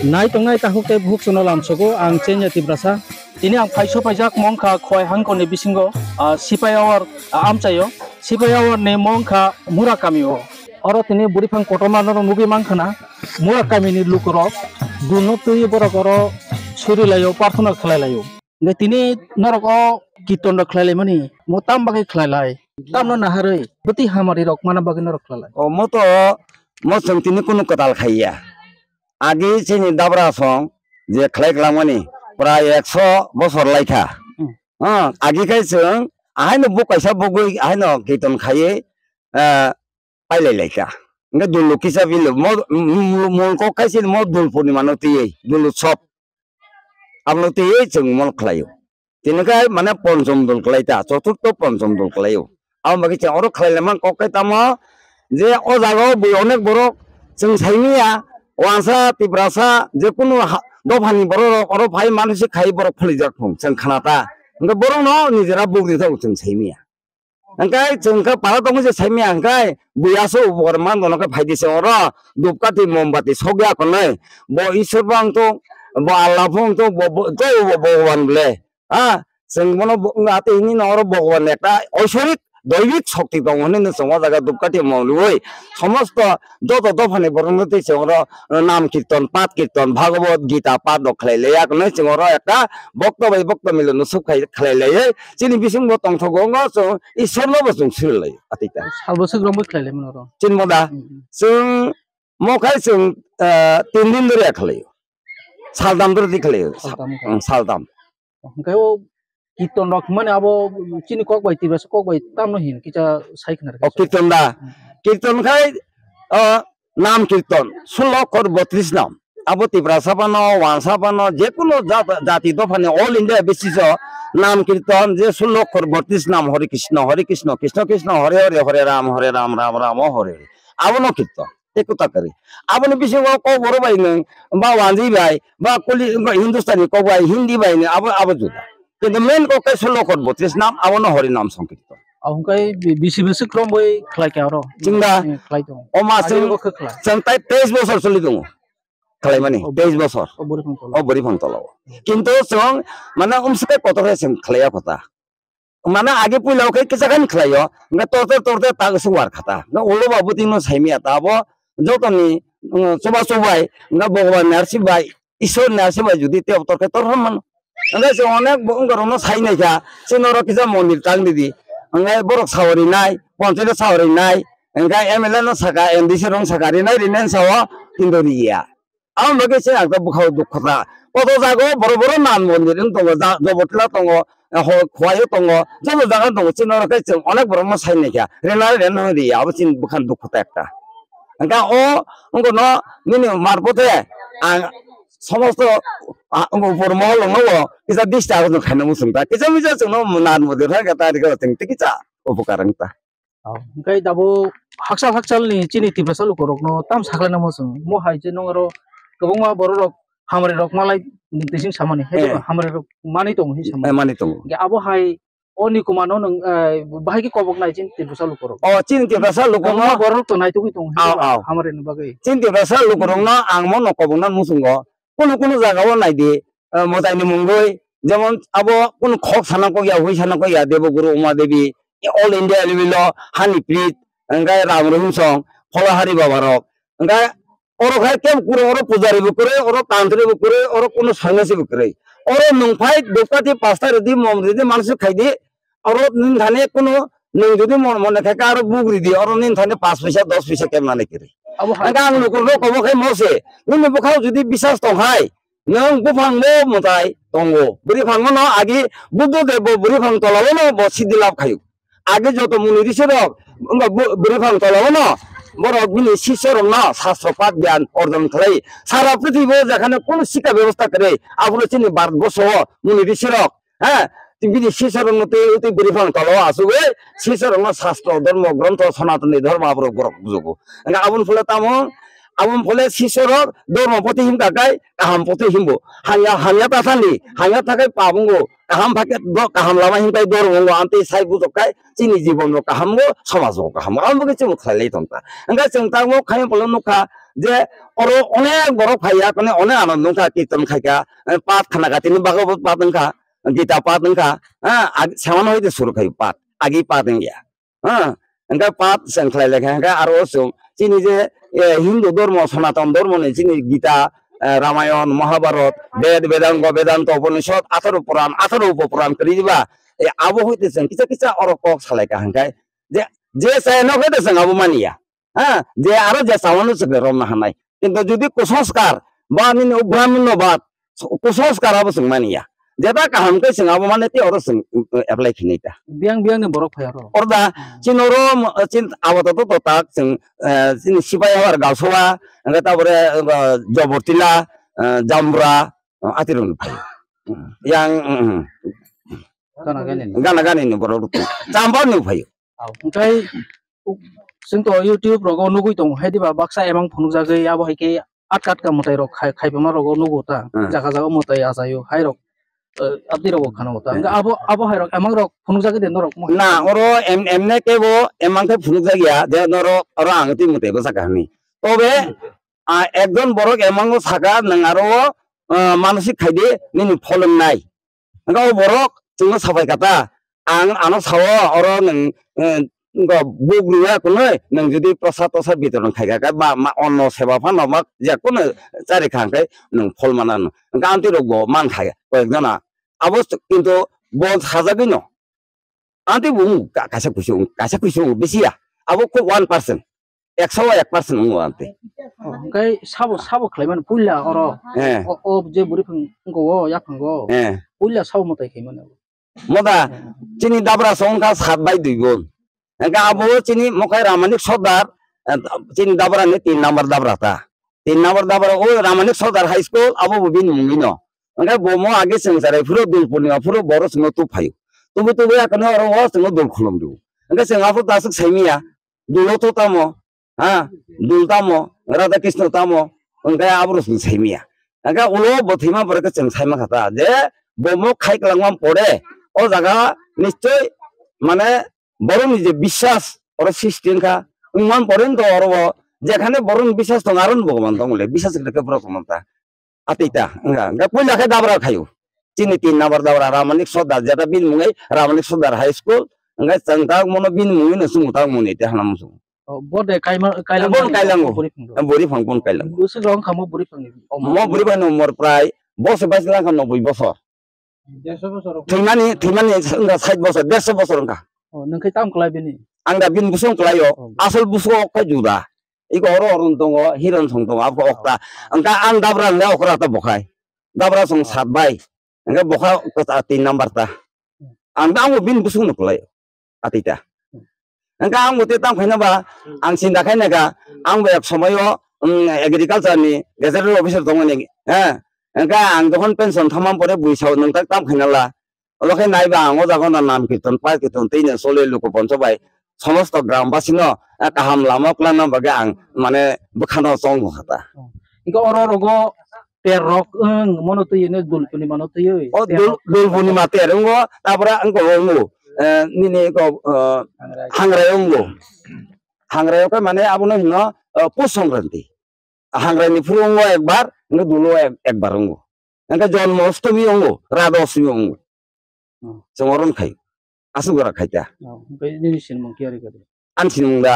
nai tongnai tahu ke buk sono lamsogo ang chenya tibrasa ini ang paiso pajak mongka khoi hangko ne bisingo sipayawar amchayo sipayawar ne mongka murakamiyo oro tini burifang kotoma no nugi mangkhana murakami ni lukro duno tui borokoro suri layo parthona khlailayo ne tini noroko kiton ro khlailai mani motam bagai khlailai tamno naharoi beti hamari rok mana bagai norok khlailai o moto mo sung tini kunu katal khaiya agi chini dabra song je khlai klamani pray 100 bosor laika agi kai sung ahaino bu kaisa bugui ahaino kiton khaiye pailai laika nga dulu kisa bilu mo ko kaisi mo dul purnima no tiye dulu sop amno tiye chung mon khlayo tinakai mana ponjom dul khlaita choturto ponjom dul khlayo am bagi che oro khlailaman ko kai tamo je o jago bu onek borok chung saimiya ওয়ানসা তিব্রাসা যে কোনো দফানি বড় or ভাই মানুষ খাই বড় ফলি যাক ফং जों খানাটা ओंखाय बरं न निजेरा बुगनि थाव जों साइमिया ओंखाय जोंखा पारा दङ जे साइमिया ओंखाय बुयासो बरमान दनका फाइदिसे अर दुपकाति मोमबाति सगया कनै ब ईश्वर बां तो ब आल्लाह फं तो जय भगवान बले जों मनो आते इनि नर भगवान एकटा ऐश्वरिक दैविक शक्ति दं होननो जों जागा दुपकाति मावलुय समस्त दत दफानि बरनते जों नाम कीर्तन पाठ कीर्तन भागवत गीता पाठ दखलायलाया कनै जों एकटा भक्त मिलन सुख खलायलाय जिनि बिसिं बतंग थगंग जों ईश्वरनो जों सिरलाय आतिता सालबोसो ग्रम खलायलाय मन र चिनमदा जों मखाय जों 3 दिन धरे खलायो सालदाम धरे खलायो सालदाम ओंखाय कीर्तन रक माने अब चिनि कक बाय तिबास कक बाय तामनो हिन किचा साइखनार कीर्तन दा कीर्तन खाय नाम कीर्तन 16 कर 32 नाम अब तिब्रासा बानो वानसा बानो जे कोनो जाति दफानि ऑल इंडिया बेसिस नाम कीर्तन जे 16 कर 32 नाम हरि कृष्ण कृष्ण कृष्ण हरे हरे हरे राम राम राम हरे आवनो कीर्तन एकता करे आवनो बिसे को बरो बाय न बा वानजी बाय बा कोली हिंदुस्तानी को बाय हिंदी बाय न अब जुदा কিন্তু মেন को कैसे लोकत 32 नाम आवनो हरि नाम संकीर्तन आउंकाय बिसिबेसो क्रम बै खलायका र जिंदा खलाय दं ओ मासो जों 23 बोसोर चलि दङ खलाय माने 23 बोसोर ओ बरि फंतलाव किंतु जों माने उमसके कतरे जों खलाया खता माने आगे पुलाव के किसाखान खलायो न तोरते तागसो वार खाता न ओलो बाबु तिनो साइमिया ताबो जतनि सबा सबाय न भगवान नारसिबाय ईश्वर नारसिबाय जुदि ते तोरके तोरमान ओंखाय जों अनेक गरमनो साइनायखा जोंनो किसा मन्दिर टांदिदि ओंखाय बरक सावरिनाय पन्चायत सावरिनाय ओंखाय एमएलए न साका एमडीसी रं साकारिनाय रिनेन साव किन्दरिया आं लोगोसे आगदा बुखाव दुखता कत जागो बरो नाम मन्दिर दङ जबतला दङ खवायो दङ जोंनो जागा दङ जोंनो जों अनेक गरमनो साइनायखा रेना रिया अब जों बुखान दुखता एकटा ओंखाय न मिनि मारपते आं समस्त ऊपर महल नंगो किसा दिस्ता को खाना मुसुंता किसा मिजा जोंनो नान मदर हा तारिखो जों किसा उपकारंता ओंखाय दाबो हाक्सालनि चिनि तिब्रासा लुकरकनो ताम साखलाना मोसुं मो हायजे नंगरो गोबां बर' रक हामरे रक मालाय नितिसिं सामानि हे हामरे रक मानि दं हे मानि दं आबो हाय अनि कुमानो नों बाहायके कबक नाय चिनि तिब्रासा लुकरक चिनि तिब्रासा लुकरनो बर' रक नाय तो दं हामरे न बागै चिनि तिब्रासा लुकरनो आं म नकबना मुसुंगो কোনো জায়গাও নাই দি মতাইনি মুঙ্গই যেমন আবো কোন খক সানাকো ইয়া হই সানাকো ইয়া দেবগুরু Uma Devi all India level Honeypreet ওংগাই রাম রহিম সং ফলাহারি বাবারক ওংগাই অরখাই কেম কুরো অর পূজারিবো করে অর তান্ত্রিবো করে অর কোন সন্ন্যাসীবো করে অর নংফাই দোকাতি পাঁচটা রেদি মম রেদি মানুষ খাইদি অর নিন থানে কোন নং যদি মনে থাকে আর বুগরি দি অর নিন থানে 5 পয়সা 10 পয়সা কেম নানে করে आं न'खरनो कबखाय मसे नों बखाव जुदि बिसास दंहाय नों बुफांबो मताय दंगो बुरि फांगो न आगे बुद्ध देव बुरि फां तलाव न बसिदि लाभ खायो आगे जत मुनि ऋषि रक बुरि फां तलाव न बरक बिनि शिष्य न शास्त्र पाठ ज्ञान अर्जन खालाय सारा पृथ्वी जाखाने कोन शिक्षा व्यवस्था करे आफुलो चिनि भारतबर्ष मुनि ऋषि रक बिनि शिष्य रंगते उति बुरि फां तलाव आसुगे शिष्य रंग शास्त्र धर्म ग्रंथ सनातन धर्म आब्रो बरक बुजुगो आबुन फुला तामो abon phole sisorok dormo poti him kakai kaham poti himbo hanya tasani hanya takai pabungo kaham paket do kaham lama him kai dormo ante sai bu tokai chini jibon ro kaham go samaj ro kaham ambo ke chum khalei tonta anga chungta mo khaim polo nukha je oro onek borok phaiya kone onek anon nukha kirtan khaika pat khana ka tini bhagavad pat nukha gita pat nukha saman hoite suru khai pat agi pat ngia anga pat sen khlai lekha anga aro sum chini je Hindu ধর্ম সনাতন ধর্ম নেই চিনি গীতা রামায়ণ মহাভারত বেদ বেদাঙ্গ বেদান্ত উপনিষদ 18 উপপুরাণ করি দিবা এই আবো হইতেছেন কিছু কিছু অরক সালাইকা হাঙ্কাই যে চাই ন হইতেছেন আবো মানিয়া যে আরো যে চাওয়ানো চোখে রমনা হানাই কিন্তু যদি কুসংস্কার বা ব্রাহ্মণ্যবাদ কুসংস্কার আবো जों মানিয়া যেটা কাহাম কে जों আবো মানে তে অর जों apply খিনিটা biang ni borok phayaro orda cinoro cin awat to tak जों cin sibaya war galsowa anga tabore jobortila jambra atirun yang gana gani ni borok jambal ni phayo ओमफ्राय जोंथ' इउटिउब रगाव नुगै दं हायदिबा बाक्सा एमां फुनुजागै आबो हायके आटकाटका मथाय रक खायबमा रगाव नुगोता जागा जागा मथाय आजायो हाय रक abdi rok khana hota abo hai rok emang rok phunukjagi den rok na oro emne kebo emang ke phunukjagi ya de noro oro angti mute ko sakani tobe ekjon borok emango saka nang aro manushik khaide nini pholon nai anga borok jungo sabai kata ano sawo oro nang bugruya kunoi nang jodi prasad tosar bitoron khaiga ka ba onno seba phano mak je kono chari khangkai nang phol manan anga anti rok bo man khaiga koekjona abo kintu bon sajagui no anti bungu kaisa kusung besi ya abo ko 1% 101% ungu anti kai sabo khlaiman pulla oro ob je buri phang go ya phang go pulla sabo motai khaiman moda chini dabra songka 7 by 2 gon anga abo chini mokai ramanik sodar chini dabra ne 3 number dabra ta 3 number dabra o ramanik sodar high school abo bin mungino anga bomo age sengsare puro dul purniya puro boro singo tu phayo tubu ya kana oro o singo dul khulom du anga sengapo tasuk saimiya dulo to tamo dul tamo radha krishna tamo anga abro sing saimiya anga ulo bothima poreka seng saima khata je bomo khaiklangram pore o jaga nischoi মানে বড় নিজে বিশ্বাস ওর system কা উমান পরেন তো ওর যেখানে বড় বিশ্বাস তো আরন ভগবান তো বলে বিশ্বাস কে প্রকমতা আতিতা nga punya ka dabra khayo chini 3 number dabra ramanik sodar jeta bin mungai ramanik sodar high school nga changta mono bin mungi no sumuta muni te hanam su bode kailang bori phang bon kailang busi rong khamo bori phang mo bori phang mor prai bose baslang kan 90 বছর 150 বছর thimani nga 60 বছর 150 বছর nga nangkai tam klai bini anda bin busong klayo asal busong ka juda iko oro orun tongo hiron song tongo abo okta angka an dabra le okra ta bokai dabra song 7 bai angka boka ko 3 number ta anda ang bin busong no klayo atita angka ang muti tam khaina ba ang sinda khaina ga ang ba ek somoyo agriculture ni gazetteer officer tongo ni angka ang dokon pension thamam pore buisau nang tak tam khaina la ওলকে নাইবা আঙো জাগন নাম কীর্তন পাই কীর্তন তেইনে চলে লোক পঞ্চবাই সমস্ত গ্রামবাসী ন কাহাম লামক লানা বাগে আং মানে বখানো চং হাতা ইকো অর রগো টের রক মনো তুইনে দুলপুনি মানো তুই ও দুলপুনি মাতে রঙ্গো তারপরে আঙ্গো রঙ্গো নিনে কো হাংরায়ও কে মানে আবুনো হিনো পুষ সংক্রান্তি হাংরায়নি ফুরঙ্গো একবার দুলো একবার রঙ্গো এনকা জন্মাষ্টমী অঙ্গো রাধাষ্টমী অঙ্গো Sengoron kai, asugara kaita. Ini sin mungkin ada. An sin mungda,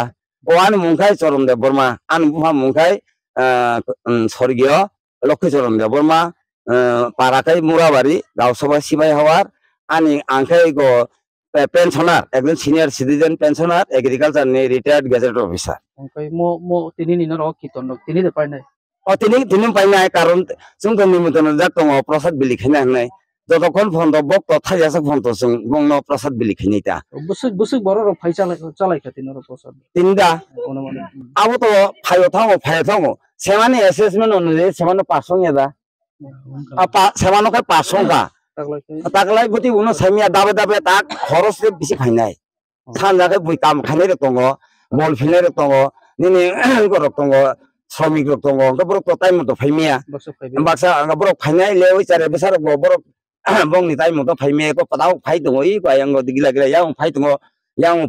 an mungkai corom de Burma, an buha mungkai, sorgio, lokhe corom de Burma, parakai murabari, gau soba sibai hawar, ani angkai go pensioner, ekdom senior citizen pensioner, agriculture ni retired gazette officer. Angkai mo tini ni naro kiton, tini de pai nai. Oh tini pai nai karun, sungguh nimutan dak tongo prasad bilik hina nai. যতক্ষণ phone বক্ত থাই আছে phone তো जों বংন প্রসাদ বিলি খিনিতা বুসুক বড় র phi চালাই খাতিন র প্রসাদ তিনটা আবো তো ফাইও থাও সেমানে অ্যাসেসমেন্ট অনুযায়ী সেমানো 500 এদা সেমানো কে 500 কা তাকলাই গতি উনো সামিয়া দাবে তাক খরচ বেশি ফাই নাই সানজাকে বুই কাম খানে রে তঙ্গ বল ফিনে রে তঙ্গ নিনি গরক তঙ্গ শ্রমিক rock দङ borok to time to phaimia baksa phaibe baksa borok phainai lewi chare besar borok bongni time to phaimia ko padau phai dङ i ko yang digila gila yang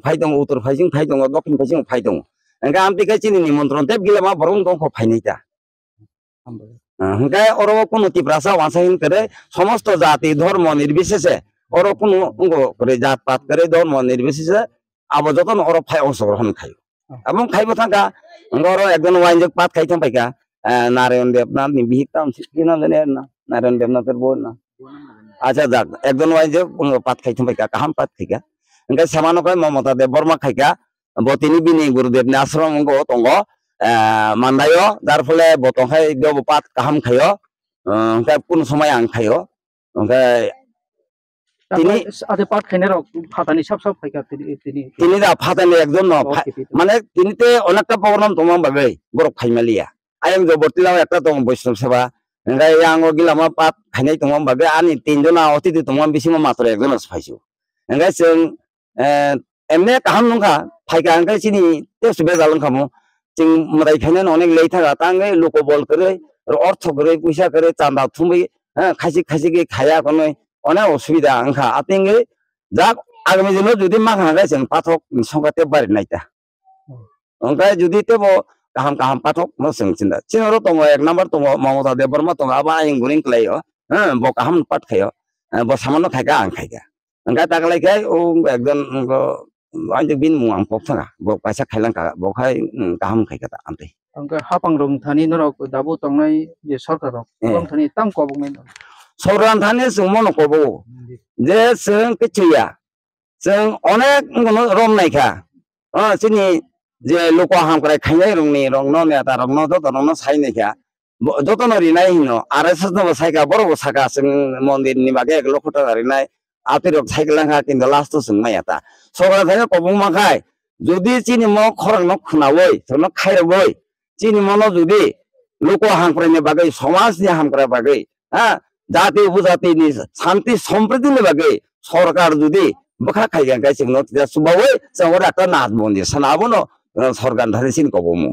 phai dङ utor phaijing phai dङ dokin phaijing phai dङ engka ampi ka chini nimantron tep gila ma borong dong ko phainai ta engka oro kono tiprasa wasahin kare somosto jati dharma nirbisheshe oro kono ungo kore jat pat kare dharma nirbisheshe abo joton oro phai অংশগ্রহণ খাই এবং খাইব থাকা ngoro ekjon wainjak pat khai thang paika Narayan Devnath ni bihik tam sikina lene na Narayan Devnath er bon na acha jak ekjon wainjak pat khai thang paika kaham pat khika engka samano kai Mamata Deborma khaika botini bini Gurudev ni ashram go tongo mandayo jar phole botong khai do pat kaham khayo engka kun somay ang khayo engka তিনি ade pat khaine rok phatani sab phaika তিনি da phatani ekjon no মানে তিনিতে অনেকটা programme তোমার বাগে বড় খাইমালিয়া আইং জবরতিলাও একটা তম বৈষ্ণব সেবা এঙ্গাই আঙ্গো গিলামা পাত খাইনাই তোমার বাগে আনি তিনজনা অতিথি তোমার বিসিমা মাত্র একজন পাইছো এঙ্গাই जों এমনে কাহাম নঙ্কা ফাইকা এঙ্গাই চিনি তেস বেজালন খামু जों মরাই খাইনান অনেক লেই থাকা তাঙ্গাই লোকবল করে অর্থ করে পয়সা করে চাঁদা থুমবি হ্যাঁ খাসি খাসি খায়া কোনো অনেক অসুবিধা আঙ্কা আতেঙ্গে যাক আগামী দিনে যদি মাখানাগাই जों পাঠক সংখ্যাতে বাড়ি নাইতা ओंखाय जुदि तेबो kaham kaham pathok no जों चिन्ता चिनरो दङ एक नाम्बार दङ Mamata Deborma दङ आबा आइं गुरिं क्लायो bo kaham pat khayo bo samanno khaika ang khaika ओंखाय तागलाय खाय ओ एकजन आइं बिन मुआं पक्थाङा bo paisa khailang ka bo khai kaham khaika ta amte angka hapang rong thani norok dabu tongnai je sarkar rok rong thani tam kobongnai सौरान थाने जों मनो कबो जे जों किछुया जों अनेक रम नायखा जोंनि जे लोक हामक्राय खायनाय रंनि रंनो नेता रंनो जत रंनो साइनायखा जतन रिनाय हिनो आरो सजनबो सायका बरबो साका जों मन्दिरनि बागे एक लखटा रिनाय आतिरक साइकलांखा किन्तु लास्ट जों मायाता सौरान थाने कबो माखाय जुदि चिनि म खरंनो खुनावै जोंनो खायरबै चिनि मनो जुदि लोक हामक्रायनि बागे समाजनि हामक्राय बागे जाति उपजातिनि शान्ति सम्प्रीतिनि बागै सरकार जुदि बखा खायगांखाय जोंनो सुबावै जों একটা নাচ মন্দির সানাবো ন সরকার ধারে সিন কবমু